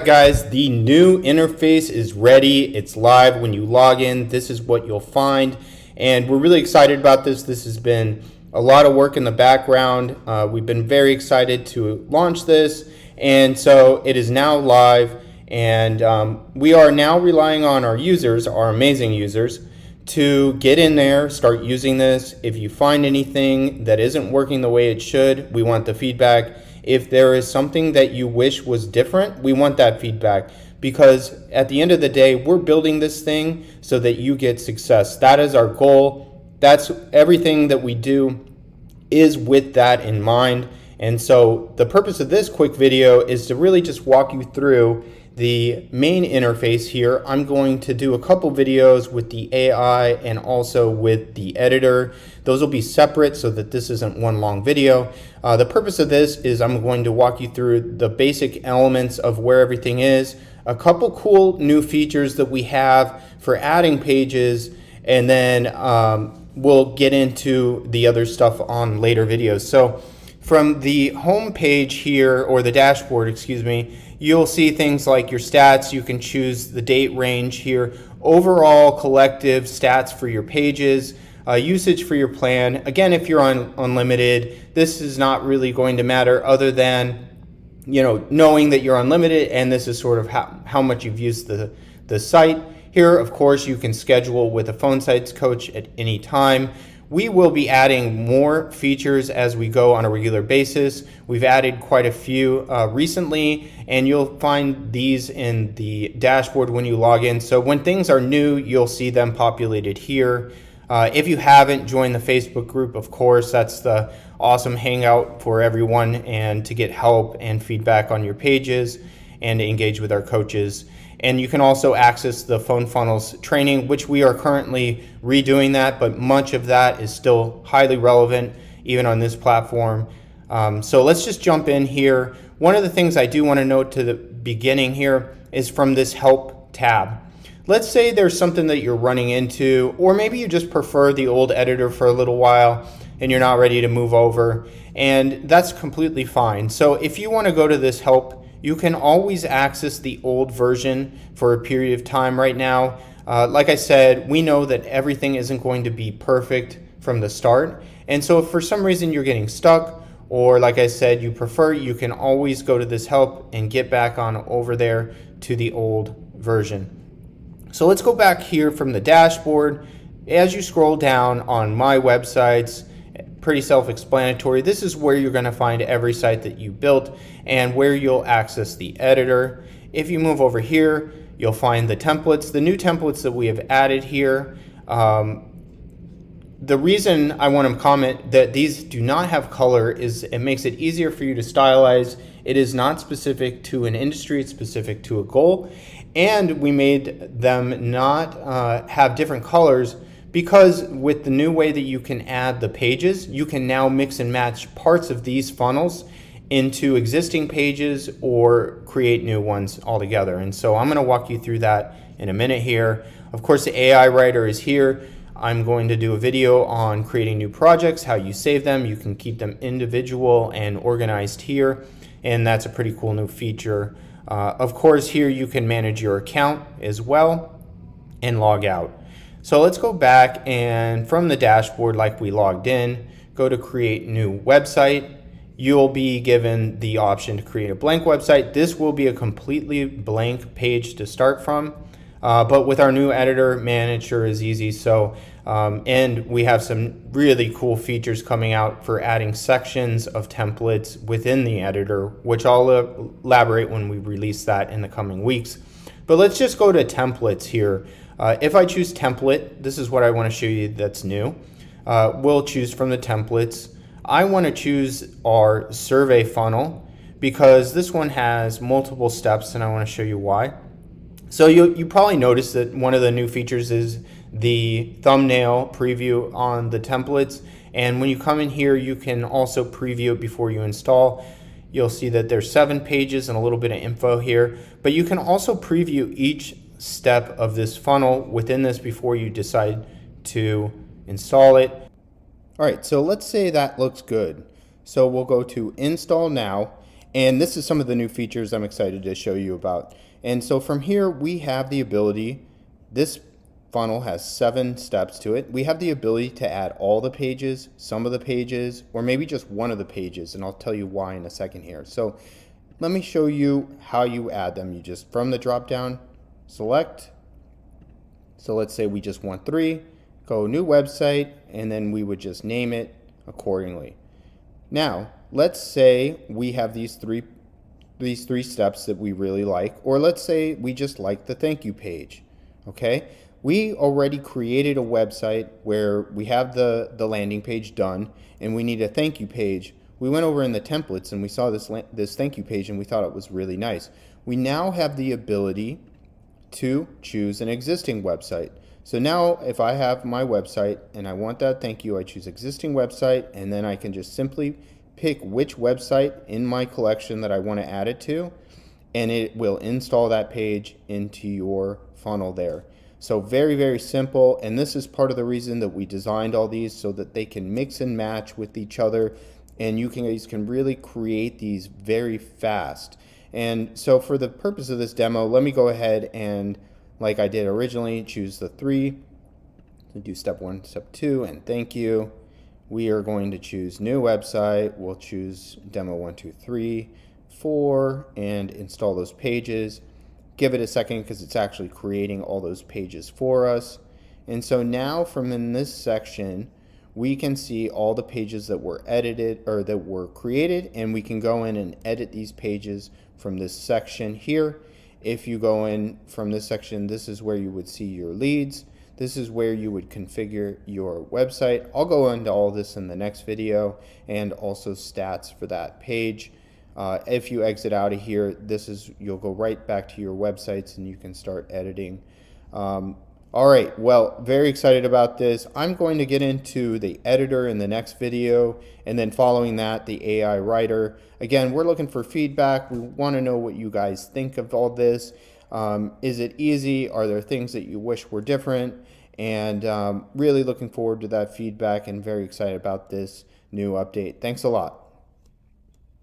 guys, the new interface is ready. It's live. When you log in, this is what you'll find. And we're really excited about this. This has been a lot of work in the background. We've been very excited to launch this. And so it is now live. And we are now relying on our users, our amazing users, to get in there, start using this. If you find anything that isn't working the way it should, we want the feedback. If there is something that you wish was different, we want that feedback, because at the end of the day, we're building this thing so that you get success. That is our goal. That's everything that we do is with that in mind. And so the purpose of this quick video is to really just walk you through the main interface here. I'm going to do a couple videos with the AI and also with the editor. Those will be separate so that this isn't one long video. The purpose of this is I'm going to walk you through the basic elements of where everything is, a couple cool new features that we have for adding pages, and then we'll get into the other stuff on later videos. So from the home page here, or the dashboard, excuse me, you'll see things like your stats. You can choose the date range here, overall collective stats for your pages, usage for your plan. Again, if you're on unlimited, this is not really going to matter other than, you know, knowing that you're unlimited, and this is sort of how much you've used the site. Here, of course, you can schedule with a Phonesites coach at any time. We will be adding more features as we go on a regular basis. We've added quite a few recently, and you'll find these in the dashboard when you log in. So when things are new, you'll see them populated here. If you haven't joined the Facebook group, of course, that's the awesome hangout for everyone, and to get help and feedback on your pages and to engage with our coaches. And you can also access the Phone Funnels training, which we are currently redoing that, but much of that is still highly relevant even on this platform. So let's just jump in here. One of the things I do want to note to the beginning here is from this Help tab. Let's say there's something that you're running into, or maybe you just prefer the old editor for a little while and you're not ready to move over, and that's completely fine. So if you want to go to this Help, you can always access the old version for a period of time right now. Like I said, we know that everything isn't going to be perfect from the start. And so if for some reason you're getting stuck, or like I said, you prefer, you can always go to this Help and get back on over there to the old version. So let's go back here from the dashboard. As you scroll down on my websites, pretty self-explanatory. This is where you're going to find every site that you built and where you'll access the editor. If you move over here, you'll find the templates, the new templates that we have added here. The reason I want to comment that these do not have color is it makes it easier for you to stylize. It is not specific to an industry, it's specific to a goal. And we made them not have different colors, because with the new way that you can add the pages, you can now mix and match parts of these funnels into existing pages or create new ones altogether. And so I'm going to walk you through that in a minute here. Of course, the AI writer is here. I'm going to do a video on creating new projects, how you save them. You can keep them individual and organized here, and that's a pretty cool new feature. Of course, here you can manage your account as well and log out. So let's go back, and from the dashboard, like we logged in, go to create new website. You'll be given the option to create a blank website. This will be a completely blank page to start from, but with our new editor, man, it sure is easy. So, and we have some really cool features coming out for adding sections of templates within the editor, which I'll elaborate when we release that in the coming weeks. But let's just go to templates here. If I choose template, this is what I want to show you that's new. We'll choose from the templates. I want to choose our survey funnel because this one has multiple steps, and I want to show you why. So you probably noticed that one of the new features is the thumbnail preview on the templates. And when you come in here, you can also preview it before you install. You'll see that there's 7 pages and a little bit of info here, but you can also preview each step of this funnel within this before you decide to install it. All right, so let's say that looks good. So we'll go to install now, And this is some of the new features I'm excited to show you about. And so from here, we have the ability, this funnel has 7 steps to it. We have the ability to add all the pages, some of the pages, or maybe just one of the pages, and I'll tell you why in a second here. So let me show you how you add them. You just, from the drop down, select. So let's say we just want 3, go new website, and then we would just name it accordingly. Now, let's say we have these three steps that we really like, or let's say we just like the thank you page. Okay, we already created a website where we have the landing page done, and we need a thank you page. We went over in the templates and we saw this thank you page, and we thought it was really nice. We now have the ability to choose an existing website. So now if I have my website and I want that thank you, I choose existing website, and then I can just simply pick which website in my collection that I want to add it to, and it will install that page into your funnel there. So very, very simple, and this is part of the reason that we designed all these, so that they can mix and match with each other, and you guys can really create these very fast. And so for the purpose of this demo, let me go ahead and, like I did originally, choose the 3, do step 1, step 2, and thank you. We are going to choose new website. We'll choose demo 1, 2, 3, 4, and install those pages. Give it a second because it's actually creating all those pages for us. And so now from in this section, we can see all the pages that were edited or that were created, and we can go in and edit these pages from this section here. If you go in from this section, this is where you would see your leads. This is where you would configure your website. I'll go into all this in the next video, and also stats for that page. If you exit out of here, you'll go right back to your websites and you can start editing. All right, well, very excited about this. I'm going to get into the editor in the next video, and then following that, the AI writer. Again, we're looking for feedback. We want to know what you guys think of all this. Is it easy? Are there things that you wish were different? And really looking forward to that feedback, and very excited about this new update. Thanks a lot.